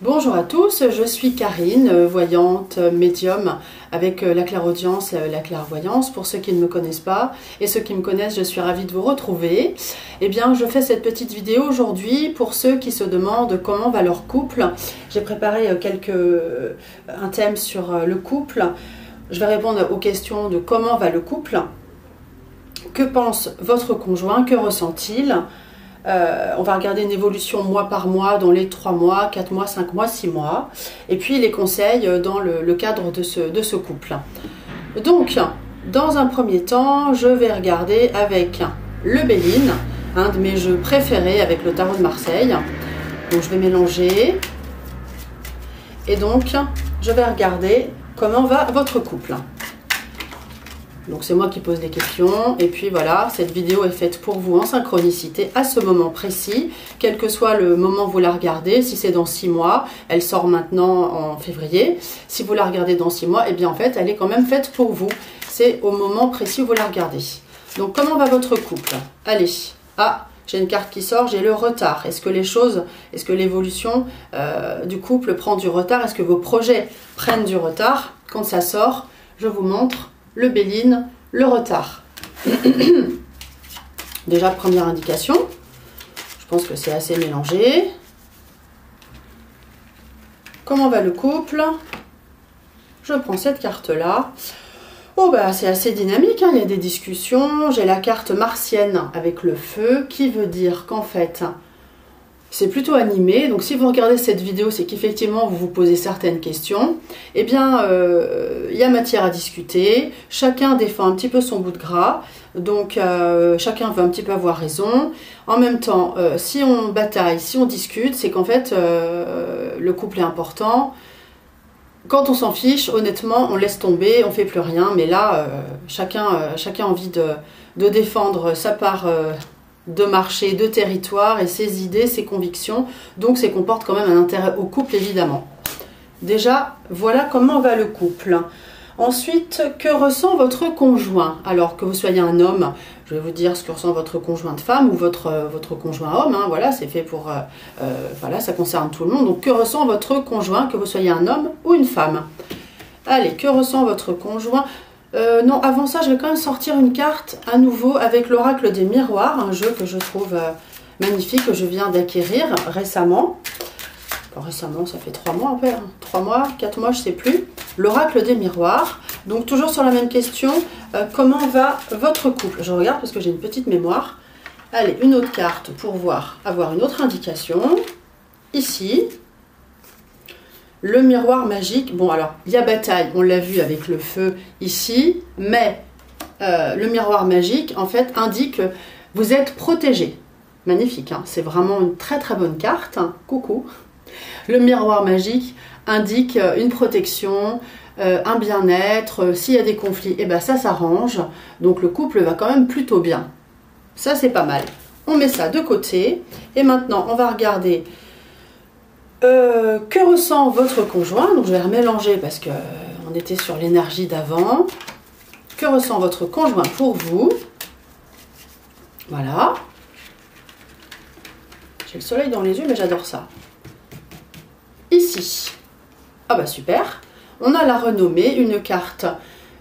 Bonjour à tous, je suis Karine, voyante, médium avec la clairaudience, la clairvoyance pour ceux qui ne me connaissent pas et ceux qui me connaissent, je suis ravie de vous retrouver. Eh bien, je fais cette petite vidéo aujourd'hui pour ceux qui se demandent comment va leur couple. J'ai préparé un thème sur le couple. Je vais répondre aux questions de comment va le couple, que pense votre conjoint, que ressent-il. On va regarder une évolution mois par mois dans les 3 mois, 4 mois, 5 mois, 6 mois. Et puis les conseils dans le cadre de ce couple. Donc, dans un premier temps, je vais regarder avec le Béline, un de mes jeux préférés avec le tarot de Marseille. Donc je vais mélanger. Et donc, je vais regarder comment va votre couple. Donc c'est moi qui pose des questions et puis voilà, cette vidéo est faite pour vous en synchronicité à ce moment précis, quel que soit le moment où vous la regardez. Si c'est dans 6 mois, elle sort maintenant en février. Si vous la regardez dans 6 mois, et bien en fait elle est quand même faite pour vous. C'est au moment précis où vous la regardez. Donc comment va votre couple? Allez, j'ai une carte qui sort, j'ai le retard. Est-ce que l'évolution du couple prend du retard? Est-ce que vos projets prennent du retard? Quand ça sort, je vous montre le Béline, le retard. Déjà, première indication. Je pense que c'est assez mélangé. Comment va le couple? Je prends cette carte-là. Oh bah c'est assez dynamique, hein. Il y a des discussions. J'ai la carte martienne avec le feu, qui veut dire qu'en fait, c'est plutôt animé. Donc si vous regardez cette vidéo, c'est qu'effectivement vous vous posez certaines questions. Eh bien, il y a matière à discuter. Chacun défend un petit peu son bout de gras. Donc chacun veut un petit peu avoir raison. En même temps, si on bataille, si on discute, c'est qu'en fait le couple est important. Quand on s'en fiche, honnêtement, on laisse tomber, on fait plus rien. Mais là, chacun a envie de défendre sa part de marché, de territoire et ses idées, ses convictions. Donc, c'est qu'on porte quand même un intérêt au couple, évidemment. Déjà, voilà comment va le couple. Ensuite, que ressent votre conjoint? Alors, que vous soyez un homme, je vais vous dire ce que ressent votre conjoint de femme ou votre conjoint homme. Hein, voilà, c'est fait pour... voilà, ça concerne tout le monde. Donc, que ressent votre conjoint, que vous soyez un homme ou une femme? Allez, que ressent votre conjoint? Non, avant ça, je vais quand même sortir une carte à nouveau avec l'oracle des miroirs, un jeu que je trouve magnifique, que je viens d'acquérir récemment. Enfin, récemment, ça fait 3 mois, 3 mois, 4 mois, je ne sais plus. L'oracle des miroirs. Donc, toujours sur la même question, comment va votre couple? Je regarde parce que j'ai une petite mémoire. Allez, une autre carte pour avoir une autre indication. Ici. Le miroir magique, bon alors, il y a bataille, on l'a vu avec le feu ici, mais le miroir magique, en fait, indique que vous êtes protégé. Magnifique, hein, c'est vraiment une très très bonne carte. Hein. Coucou. Le miroir magique indique une protection, un bien-être. S'il y a des conflits, eh ben ça s'arrange. Donc le couple va quand même plutôt bien. Ça, c'est pas mal. On met ça de côté. Et maintenant, on va regarder... que ressent votre conjoint? Donc je vais remélanger parce que on était sur l'énergie d'avant. Que ressent votre conjoint pour vous? Voilà. J'ai le soleil dans les yeux, mais j'adore ça. Ici. Ah bah super. On a la renommée, une carte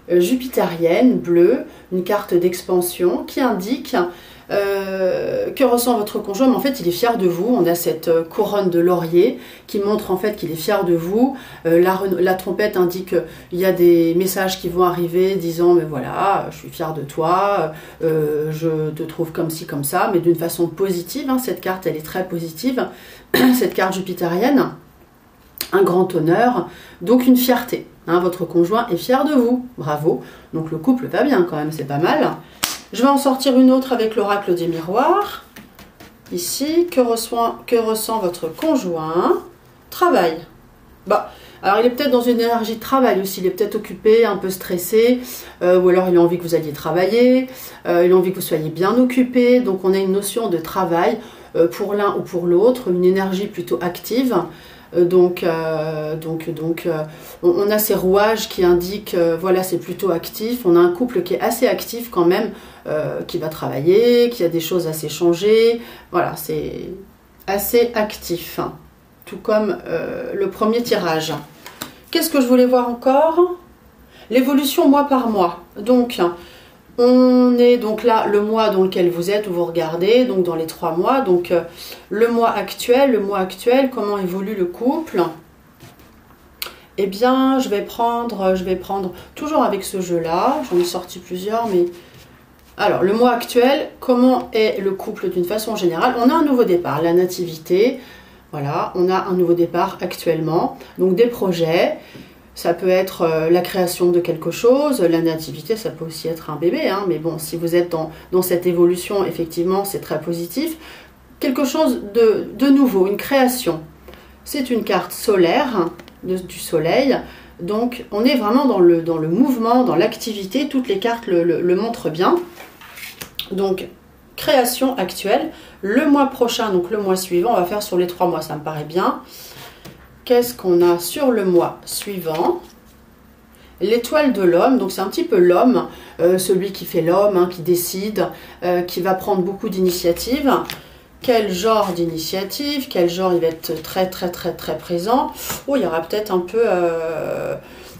jupitérienne, bleue, une carte d'expansion qui indique... que ressent votre conjoint? Mais en fait il est fier de vous. On a cette couronne de laurier qui montre en fait qu'il est fier de vous. La trompette indique qu'il y a des messages qui vont arriver disant mais voilà, je suis fier de toi, je te trouve comme ci comme ça, mais d'une façon positive. Hein. Cette carte elle est très positive, cette carte jupitérienne, un grand honneur, donc une fierté. Hein. Votre conjoint est fier de vous, bravo. Donc le couple va bien quand même, c'est pas mal. Je vais en sortir une autre avec l'oracle des miroirs. Ici, que ressent votre conjoint? Travail. Bah, alors il est peut-être dans une énergie de travail aussi. Il est peut-être occupé, un peu stressé. Ou alors il a envie que vous alliez travailler. Il a envie que vous soyez bien occupé. Donc on a une notion de travail pour l'un ou pour l'autre. Une énergie plutôt active. Donc, on a ces rouages qui indiquent, voilà, c'est plutôt actif. On a un couple qui est assez actif quand même, qui va travailler, qui a des choses à s'échanger. Voilà, c'est assez actif. tout comme le premier tirage. Qu'est-ce que je voulais voir encore? L'évolution mois par mois. Donc, on est donc là, le mois dans lequel vous êtes, où vous regardez, donc dans les 3 mois. Donc, le mois actuel, comment évolue le couple? Eh bien, je vais prendre toujours avec ce jeu-là. J'en ai sorti plusieurs, mais... Alors, le mois actuel, comment est le couple d'une façon générale? On a un nouveau départ, la nativité. Voilà, on a un nouveau départ actuellement. Donc, des projets. Ça peut être la création de quelque chose. La nativité, ça peut aussi être un bébé. Hein, mais bon, si vous êtes dans cette évolution, effectivement, c'est très positif. Quelque chose de nouveau, une création. C'est une carte solaire, du soleil. Donc, on est vraiment dans le mouvement, dans l'activité. Toutes les cartes le montrent bien. Donc, création actuelle. Le mois prochain, donc le mois suivant, on va faire sur les 3 mois, ça me paraît bien. Qu'est-ce qu'on a sur le mois suivant? L'étoile de l'homme, donc c'est un petit peu l'homme, celui qui fait l'homme, hein, qui décide, qui va prendre beaucoup d'initiatives. Quel genre d'initiative? Quel genre il va être très présent? Oh, il y aura peut-être un peu...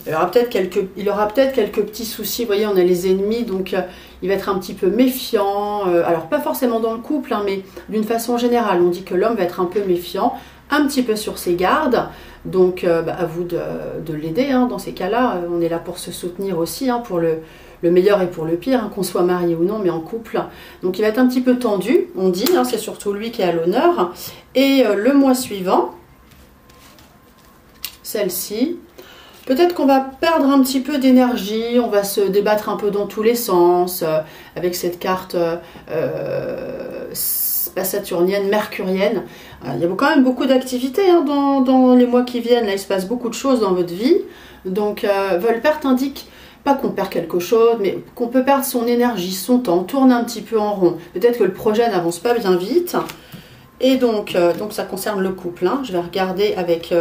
il aura peut-être quelques petits soucis. Vous voyez, on a les ennemis, donc il va être un petit peu méfiant. Alors, pas forcément dans le couple, hein, mais d'une façon générale. On dit que l'homme va être un peu méfiant, un petit peu sur ses gardes. Donc, à vous de l'aider. Hein, dans ces cas-là, on est là pour se soutenir aussi, hein, pour le meilleur et pour le pire, hein, qu'on soit marié ou non, mais en couple. Donc, il va être un petit peu tendu, on dit. Hein, c'est surtout lui qui est à l'honneur. Et le mois suivant, celle-ci... Peut-être qu'on va perdre un petit peu d'énergie, on va se débattre un peu dans tous les sens, avec cette carte pas saturnienne, mercurienne. Il y a quand même beaucoup d'activités, hein, dans les mois qui viennent. Là, il se passe beaucoup de choses dans votre vie. Donc, Volpert indique pas qu'on perd quelque chose, mais qu'on peut perdre son énergie, son temps, tourne un petit peu en rond. Peut-être que le projet n'avance pas bien vite. Et donc ça concerne le couple. Hein. Je vais regarder avec...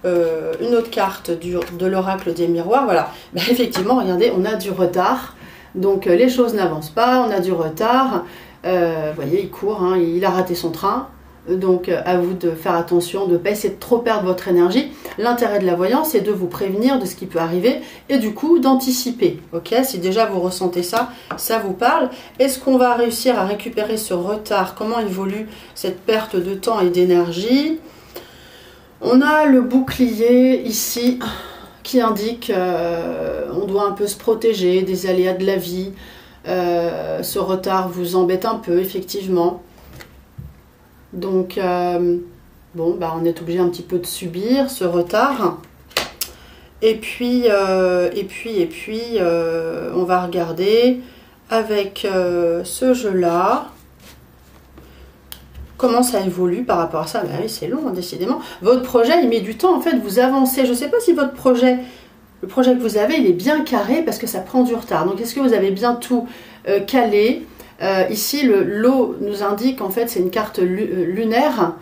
une autre carte de l'oracle des miroirs. Voilà, ben, effectivement, regardez, on a du retard, donc les choses n'avancent pas, on a du retard. Vous voyez, il court, hein, il a raté son train, donc à vous de faire attention, de ne pas essayer de trop perdre votre énergie. L'intérêt de la voyance, c'est de vous prévenir de ce qui peut arriver et du coup d'anticiper. Ok, si déjà vous ressentez ça, ça vous parle. Est-ce qu'on va réussir à récupérer ce retard? Comment évolue cette perte de temps et d'énergie? On a le bouclier ici qui indique on doit un peu se protéger des aléas de la vie. Ce retard vous embête un peu, effectivement. Donc, bon, bah, on est obligé un petit peu de subir ce retard. Et puis, on va regarder avec ce jeu-là. Comment ça évolue par rapport à ça? Ben oui, c'est long, hein, décidément. Votre projet, il met du temps, en fait, vous avancez. Je ne sais pas si votre projet, le projet que vous avez, il est bien carré parce que ça prend du retard. Donc, est-ce que vous avez bien tout calé? Ici, l'eau nous indique, en fait, c'est une carte lunaire,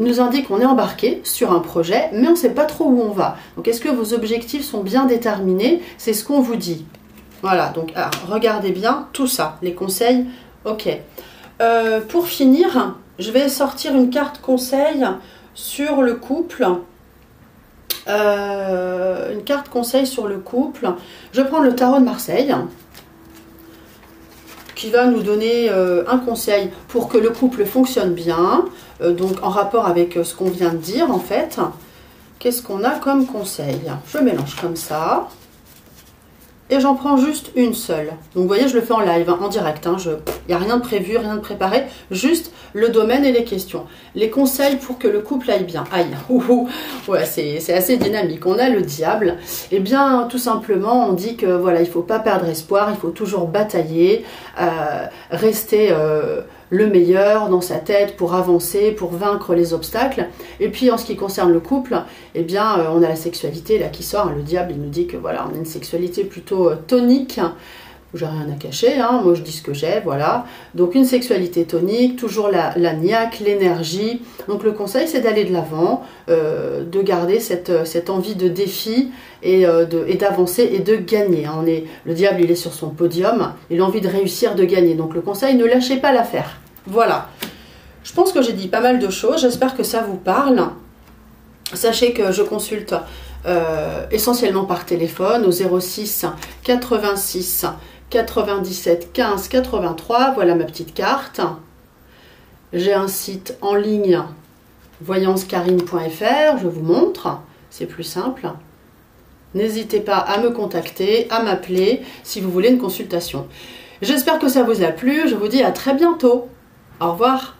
nous indique qu'on est embarqué sur un projet, mais on ne sait pas trop où on va. Donc, est-ce que vos objectifs sont bien déterminés? C'est ce qu'on vous dit. Voilà, donc, alors, regardez bien tout ça, les conseils, ok. Pour finir... Je vais sortir une carte conseil sur le couple. Une carte conseil sur le couple. Je prends le tarot de Marseille qui va nous donner un conseil pour que le couple fonctionne bien. Donc en rapport avec ce qu'on vient de dire en fait. Qu'est-ce qu'on a comme conseil? Je mélange comme ça. Et j'en prends juste une seule. Donc vous voyez, je le fais en live, hein, en direct. Hein, il n'y a rien de prévu, rien de préparé. Juste le domaine et les questions. Les conseils pour que le couple aille bien. Aïe, ouais, c'est assez dynamique. On a le diable. Eh bien, tout simplement, on dit que voilà, il ne faut pas perdre espoir. Il faut toujours batailler, rester le meilleur dans sa tête pour avancer, pour vaincre les obstacles. Et puis, en ce qui concerne le couple, eh bien, on a la sexualité là qui sort. Hein, le diable, il nous dit que voilà, on a une sexualité plutôt tonique. J'ai rien à cacher, hein, moi je dis ce que j'ai, voilà. Donc une sexualité tonique, toujours la niaque, l'énergie. Donc le conseil c'est d'aller de l'avant, de garder cette envie de défi et d'avancer et de gagner. Hein. Le diable il est sur son podium, il a envie de réussir, de gagner. Donc le conseil, ne lâchez pas l'affaire. Voilà. Je pense que j'ai dit pas mal de choses, j'espère que ça vous parle. Sachez que je consulte essentiellement par téléphone au 06 86 97 15 83. Voilà ma petite carte. J'ai un site en ligne, voyancekarine.fr, je vous montre, c'est plus simple. N'hésitez pas à me contacter, à m'appeler si vous voulez une consultation. J'espère que ça vous a plu, je vous dis à très bientôt. Au revoir.